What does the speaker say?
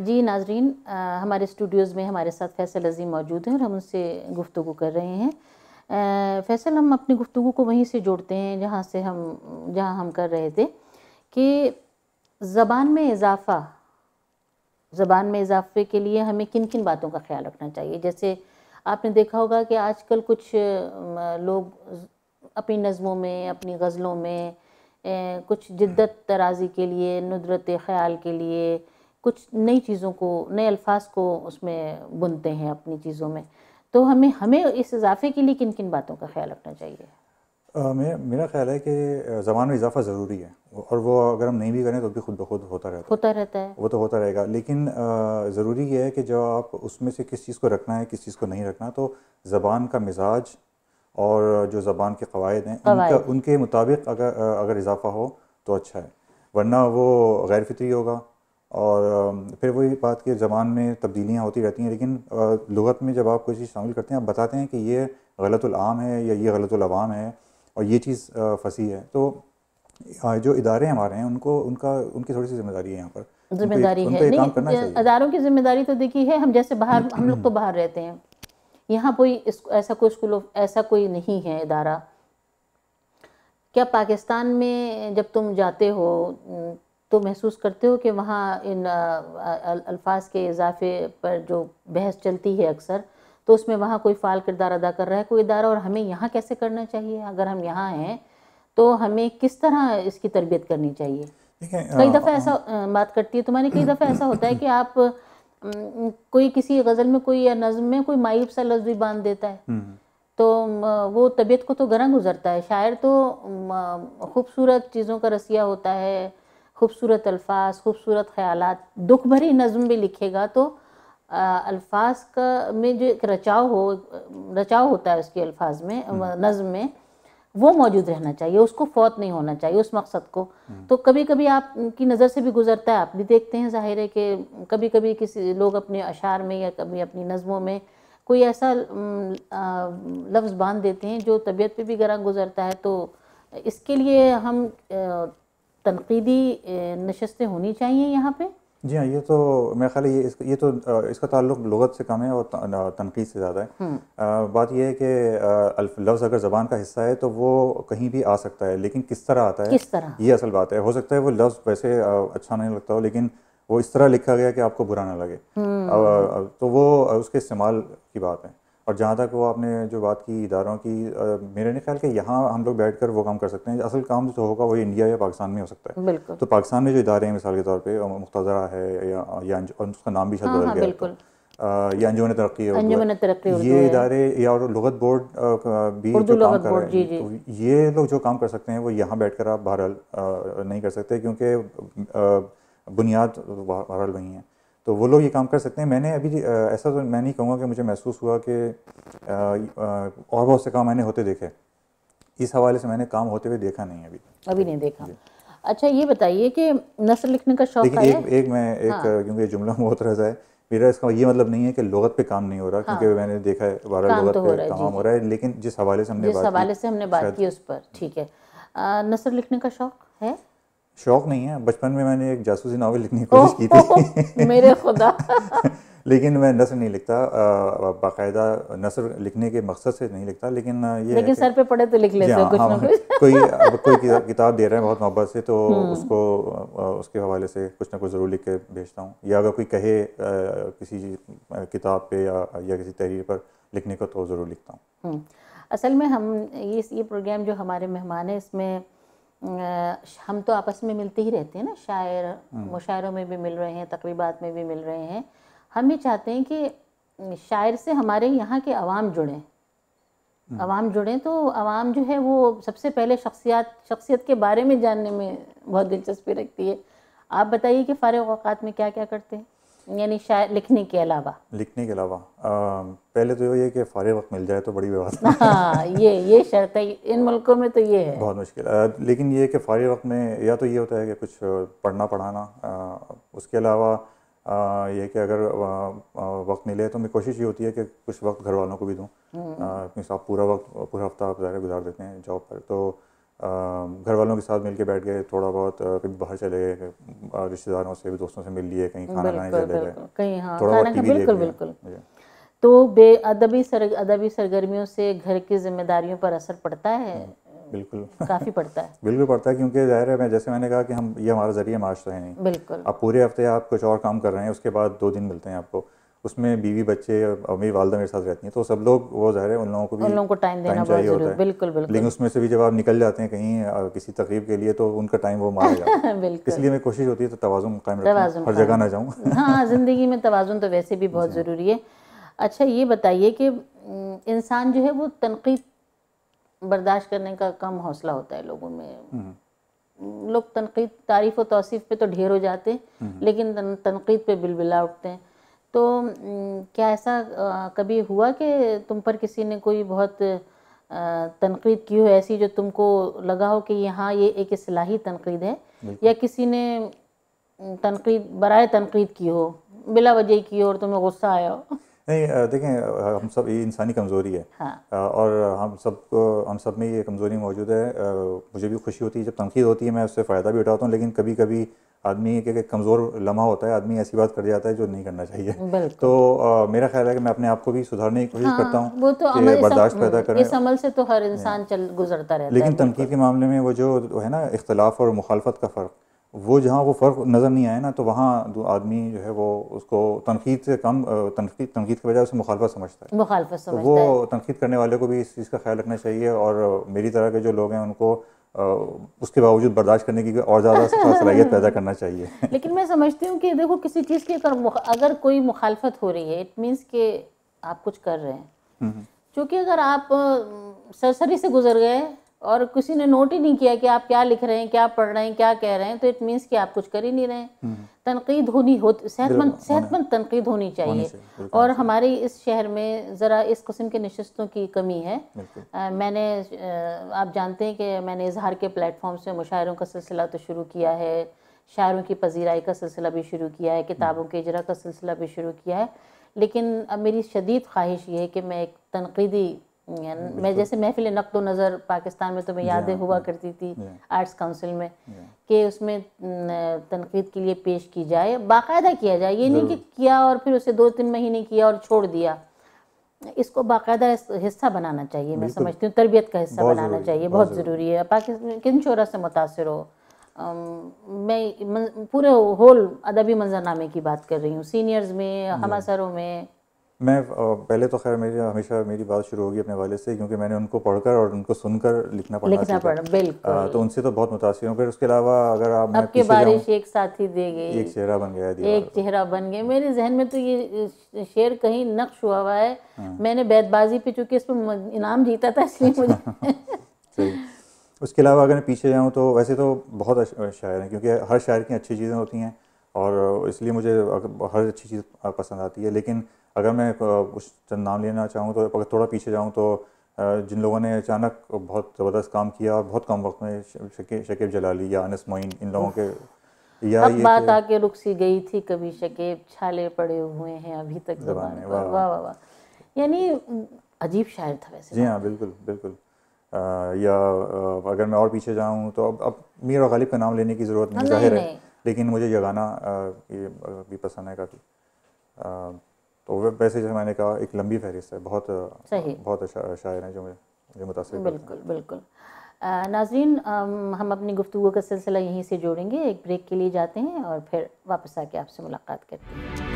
جی ناظرین، ہمارے اسٹوڈیوز میں ہمارے ساتھ فیصل عظیم موجود ہیں اور ہم ان سے گفتگو کر رہے ہیں۔ فیصل، ہم اپنی گفتگو کو وہیں سے جوڑتے ہیں جہاں ہم کر رہے تھے کہ زبان میں اضافے کے لیے ہمیں کن کن باتوں کا خیال رکھنا چاہیے۔ جیسے آپ نے دیکھا ہوگا کہ آج کل کچھ لوگ اپنی نظموں میں، اپنی غزلوں میں کچھ جدت ترازی کے لیے، ندرت خیال کے لیے کچھ نئی چیزوں کو، نئے الفاظ کو اس میں بنتے ہیں اپنی چیزوں میں۔ تو ہمیں اس اضافے کے لیے کن کن باتوں کا خیال رکھنا چاہیے؟ میرا خیال ہے کہ زبان میں اضافہ ضروری ہے، اور وہ اگر ہم نہیں بھی کریں تو بھی خود بخود ہوتا رہتا ہے، وہ تو ہوتا رہے گا۔ لیکن ضروری یہ ہے کہ جو آپ اس میں سے کس چیز کو رکھنا ہے، کس چیز کو نہیں رکھنا، تو زبان کا مزاج اور جو زبان کے قواعد ہیں ان کے مطابق اگر اضافہ ہو تو اچھا ہے، ورنہ وہ غیر فطری ہوگا۔ اور پھر وہی بات کہ زبان میں تبدیلیاں ہوتی رہتی ہیں، لیکن لغت میں جب آپ کوئی چیز شامل کرتے ہیں، آپ بتاتے ہیں کہ یہ غلط العام ہے یا یہ غلط العوام ہے اور یہ چیز فصیح ہے، تو جو ادارے ہمارے ہیں ان کی تھوڑی سی ذمہ داری ہے یہاں پر، ذمہ داری ہے۔ یہ کام کرنا نہیں، چاہیے۔ اداروں کی ذمہ داری تو دیکھی ہے، ہم جیسے ہم لوگ تو باہر رہتے ہیں، یہاں ایسا کوئی نہیں ہے ادارہ۔ کیا پاکستان میں جب تم جاتے ہو تو محسوس کرتے ہو کہ وہاں ان الفاظ کے اضافے پر جو بحث چلتی ہے اکثر، تو اس میں وہاں کوئی فعال کردار ادا کر رہا ہے کوئی ادارہ، اور ہمیں یہاں کیسے کرنا چاہیے؟ اگر ہم یہاں ہیں تو ہمیں کس طرح اس کی تربیت کرنی چاہیے؟ کئی دفعہ ایسا بات کرتی ہے تمہاری، کئی دفعہ ایسا ہوتا ہے کہ آپ کوئی کسی غزل میں کوئی یا نظم میں کوئی مائب سا لفظ بھی باندھ دیتا ہے، تو وہ طبیعت کو تو گراں گزرتا ہے۔ شاعر تو خوبصورت چیزوں کا رسیا ہوتا ہے، خوبصورت الفاظ، خوبصورت خیالات، دکھ بھری نظم بھی لکھے گا تو الفاظ میں جو ایک رچاؤ ہوتا ہے اس کے الفاظ میں، نظم میں، وہ موجود رہنا چاہیے، اس کو فوت نہیں ہونا چاہیے اس مقصد کو۔ تو کبھی کبھی آپ کی نظر سے بھی گزرتا ہے، آپ بھی دیکھتے ہیں، ظاہر ہے کہ کبھی کبھی کسی لوگ اپنے اشعار میں یا کبھی اپنی نظموں میں کوئی ایسا لفظ باندھ دیتے ہیں جو طبیعت پہ بھی گراں گزرتا ہے۔ تو اس کے لیے ہم تنقیدی نشستیں ہونی چاہیے یہاں پہ۔ جی ہاں، یہ تو میرا خیال ہے یہ تو اس کا تعلق لغت سے کم ہے اور تنقید سے زیادہ ہے۔ بات یہ ہے کہ لفظ اگر زبان کا حصہ ہے تو وہ کہیں بھی آ سکتا ہے، لیکن کس طرح آتا ہے یہ اصل بات ہے۔ ہو سکتا ہے وہ لفظ ویسے اچھا نہیں لگتا ہو، لیکن وہ اس طرح لکھا گیا کہ آپ کو برا نہ لگے، تو وہ اس کے استعمال کی بات ہے۔ اور جہاں تک وہ آپ نے جو بات کی اداروں کی، میرے نہیں خیال کہ یہاں ہم لوگ بیٹھ کر وہ کام کر سکتے ہیں۔ اصل کام جو ہوگا وہ انڈیا یا پاکستان میں ہو سکتا ہے۔ بالکل۔ تو پاکستان میں جو ادارے ہیں، مثال کے طور پہ مقتضیٰ ہے یا اس کا نام بھی شاید بدل گیا ہے، تو یا انجمن ترقی اردو، یہ ادارے یا لغت بورڈ بھی جو کام کر رہے ہیں، تو یہ لوگ جو کام کر سکتے ہیں وہ یہاں بیٹھ کر آپ بہرحال نہیں کر سکتے، کیونکہ بنیاد بہرحال وہی ہیں، تو وہ لوگ یہ کام کر سکتے ہیں۔ میں نے ابھی ایسا تو میں نہیں کہوں گا کہ مجھے محسوس ہوا کہ اور بہت سے کام میں نے ہوتے دیکھے، اس حوالے سے میں نے کام ہوتے ہوئے دیکھا نہیں ابھی نہیں دیکھا۔ اچھا یہ بتائیے کہ نثر لکھنے کا شوق ہے؟ لیکن کیونکہ جملہ معترض ہے میرا، اس کا یہ مطلب نہیں ہے کہ لغت پہ کام نہیں ہو رہا، کیونکہ میں نے دیکھا ہے بہرحال لغت پہ کام ہو رہا ہے، لیکن جس حوالے سے ہم نے بات کی اس پر۔ ٹھیک ہے، نثر لکھنے کا شوق ہے؟ شوق نہیں ہے، بچپن میں نے ایک جاسوسی ناول لکھنے کی کوشش کی تھی، میرے خدا، لیکن میں نثر نہیں لکھتا، باقاعدہ نثر لکھنے کے مقصد سے نہیں لکھتا، لیکن یہ ہے کہ سر پہ پڑے تو لکھ لیتے ہو کچھ نہ کچھ۔ کوئی کتاب دے رہے ہیں بہت محبت سے، تو اس کے حوالے سے کچھ نہ کچھ ضرور لکھ کے بھیجتا ہوں، یا اگر کوئی کہے کسی کتاب پہ یا کسی تحریر پر لکھنے کو تو ضرور لکھتا ہوں۔ اصل میں ہم یہ پروگرام جو ہمارے مہمان ہیں، اس میں ہم تو آپس میں ملتے ہی رہتے ہیں نا، شاعر مشاعروں میں بھی مل رہے ہیں، تقریبات میں بھی مل رہے ہیں۔ ہم یہ چاہتے ہیں کہ شاعر سے ہمارے یہاں کے عوام جڑیں، تو عوام جو ہے وہ سب سے پہلے شخصیت کے بارے میں جاننے میں بہت دلچسپی رکھتی ہے۔ آپ بتائیے کہ فارغ اوقات میں کیا کیا کرتے ہیں، یعنی شاعر لکھنے کے علاوہ؟ پہلے تو یہ ہے کہ فارغ وقت مل جائے تو بڑی بات ہے، ہاں یہ شرط ہے ان ملکوں میں، تو یہ ہے بہت مشکل ہے۔ لیکن یہ کہ فارغ وقت میں یا تو یہ ہوتا ہے کہ کچھ پڑھنا پڑھانا، اس کے علاوہ یہ کہ اگر وقت ملے تو میری کوشش یہ ہوتی ہے کہ کچھ وقت گھر والوں کو بھی دوں، کیونکہ آپ پورا ہفتہ آپ ظاہر گزار دیتے ہیں جاب پر، تو گھر والوں کے ساتھ مل کے بیٹھ گئے تھوڑا بہت، کبھی باہر چلے گئے، رشتہ داروں سے بھی، دوستوں سے مل لیے، کہیں کھانا کھانے چلے گئے، کہیں ہاں تھوڑا بہت ٹی وی دیکھ بالکل. تو ادبی سرگرمیوں سے گھر کی ذمہ داریوں پر اثر پڑتا ہے؟ بالکل کافی پڑتا ہے. بالکل پڑتا ہے، کیونکہ ظاہر ہے جیسے میں نے کہا کہ یہ ہمارا ذریعہ معاش تو ہے نہیں. بالکل. آپ پورے ہفتے آپ کچھ اور کام کر رہے ہیں، اس کے بعد 2 دن ملتے ہیں آپ کو، اس میں بیوی بچے اور میری والدہ میرے ساتھ رہتی ہیں، تو سب لوگ وہ ظاہر ہے ان لوگوں کو بھی ٹائم دینا بہت ضروری ہے. بالکل. لیکن اس میں سے بھی جب آپ نکل جاتے ہیں کہیں کسی تقریب کے لیے تو ان کا ٹائم وہ مارا جاتا ہے. اس لیے میں کوشش ہوتی ہے تو توازن قائم رکھوں، ہر جگہ نہ جاؤں. ہاں، زندگی میں توازن تو ویسے بھی بہت ضروری ہے. اچھا یہ بتائیے کہ انسان جو ہے وہ تنقید برداشت کرنے کا کم حوصلہ ہوتا ہے لوگوں میں. لوگ تنقید، تعریف و توصیف پہ تو ڈھیر ہو جاتے ہیں، لیکن تنقید پہ بلبلا اٹھتے ہیں. تو کیا ایسا کبھی ہوا کہ تم پر کسی نے کوئی بہت تنقید کی ہو ایسی جو تم کو لگا ہو کہ یہاں یہ ایک اصلاحی تنقید ہے، یا کسی نے تنقید برائے تنقید کی ہو، بلا وجہ کی ہو اور تمہیں غصہ آیا ہو؟ نہیں، دیکھیں ہم سب، یہ انسانی کمزوری ہے، اور ہم سب میں یہ کمزوری موجود ہے. مجھے بھی خوشی ہوتی ہے جب تنقید ہوتی ہے، میں اس سے فائدہ بھی اٹھاتا ہوں، لیکن کبھی کبھی آدمی کہ کمزور لمحہ ہوتا ہے، آدمی ایسی بات کر جاتا ہے جو نہیں کرنا چاہیے. تو میرا خیال ہے کہ میں اپنے آپ کو بھی سدھارنے کی کوشش کرتا ہوں کہ برداشت پیدا کریں. اس عمل سے تو ہر انسان گزرتا رہتا ہے. لیکن تنقید کے معاملے میں وہ جو ہے نا اختلاف اور مخالفت کا فرق، وہ جہاں وہ فرق نظر نہیں آئے نا، تو وہاں آدمی جو ہے وہ اس کو تنقید سے کم، تنقید کی وجہ سے مخالفت سمجھتا ہے. تو وہ تنقید کرنے والے کو بھی اس چیز کا خیال رکھنا چاہیے، اور میری طرح کے جو لوگ ہیں ان کو اس کے باوجود برداشت کرنے کی اور زیادہ صلاحیت پیدا کرنا چاہیے. لیکن میں سمجھتی ہوں کہ دیکھو کسی چیز کی اگر کوئی مخالفت ہو رہی ہے، اٹ مینس کہ آپ کچھ کر رہے ہیں. چونکہ اگر آپ سرسری سے گزر گئے اور کسی نے نوٹ ہی نہیں کیا کہ آپ کیا لکھ رہے ہیں، کیا پڑھ رہے ہیں، کیا کہہ رہے ہیں، تو اٹ مینس کہ آپ کچھ کر ہی نہیں رہے ہیں. تنقید صحت مند تنقید ہونی چاہیے. اور ہمارے اس شہر میں ذرا اس قسم کے نشستوں کی کمی ہے. میں نے، آپ جانتے ہیں کہ میں نے اظہار کے پلیٹ فارم سے مشاعروں کا سلسلہ تو شروع کیا ہے، شاعروں کی پذیرائی کا سلسلہ بھی شروع کیا ہے، کتابوں کے اجرا کا سلسلہ بھی شروع کیا ہے. لیکن اب میری شدید خواہش یہ ہے کہ میں ایک تنقیدی، میں جیسے محفل نقد و نظر پاکستان میں تمہیں یادیں ہوا کرتی تھی آرٹس کونسل میں، کہ اس میں تنقید کے لیے پیش کی جائے، باقاعدہ کیا جائے. یہ نہیں کہ کیا اور پھر اسے 2-3 مہینے کیا اور چھوڑ دیا. اس کو باقاعدہ حصہ بنانا چاہیے. میں سمجھتی ہوں تربیت کا حصہ بنانا چاہیے، بہت ضروری ہے. پاکستان کن شعرا سے متاثر ہو؟ میں پورے ہول ادبی منظرنامے کی بات کر رہی ہوں، سینئرز میں، ہم اثروں میں. میں پہلے تو خیر ہمیشہ میری بات شروع ہوگی اپنے والد سے، کیونکہ میں نے ان کو پڑھ کر اور ان کو سن کر لکھنا پڑھنا، تو ان سے تو بہت متاثر ہوں. پھر اس کے علاوہ اگر آپ اب کے بارش ایک ساتھی دے گئی، ایک چہرہ بن گیا، ایک چہرہ بن گیا. میرے ذہن میں تو یہ شعر کہیں نقش ہوا ہے. میں نے بیت بازی پہ چونکہ اس پہ انعام جیتا تھا، اس لیے مجھے صحیح. اس کے علاوہ اگر میں پیچھے جاؤں تو ویسے تو بہت شاعر ہیں، کیونکہ ہر شاعر کی اچھی چیزیں ہوتی ہیں، اور اس لیے مجھے ہر اچھی چیز پسند آتی ہے. لیکن اگر میں کچھ چند نام لینا چاہوں تو اگر تھوڑا پیچھے جاؤں تو جن لوگوں نے اچانک بہت زبردست کام کیا اور بہت کم وقت میں، شکیب جلالی یا انس معین، ان لوگوں کے، یا اب بات آ کے رک سی گئی تھی کبھی شکیب، چھالے پڑے ہوئے ہیں ابھی تک زبان پر. واہ واہ واہ. یعنی عجیب شاعر تھا ویسے. جی ہاں، بالکل بالکل. یا اگر میں اور پیچھے جاؤں تو اب میر اور غالب کا نام لینے کی ضرورت نہیں، ظاہر ہے، لیکن مجھے یہ گانا یہ بھی پسند ہے کافی. تو ویسے جیسے میں نے کہا ایک لمبی فہرست ہے، بہت شاعر ہیں جو مجھے متاثر کرتے ہیں. بالکل بالکل. ناظرین، ہم اپنی گفتگو کا سلسلہ یہیں سے جوڑیں گے. ایک بریک کے لیے جاتے ہیں اور پھر واپس آ کے آپ سے ملاقات کرتے ہیں.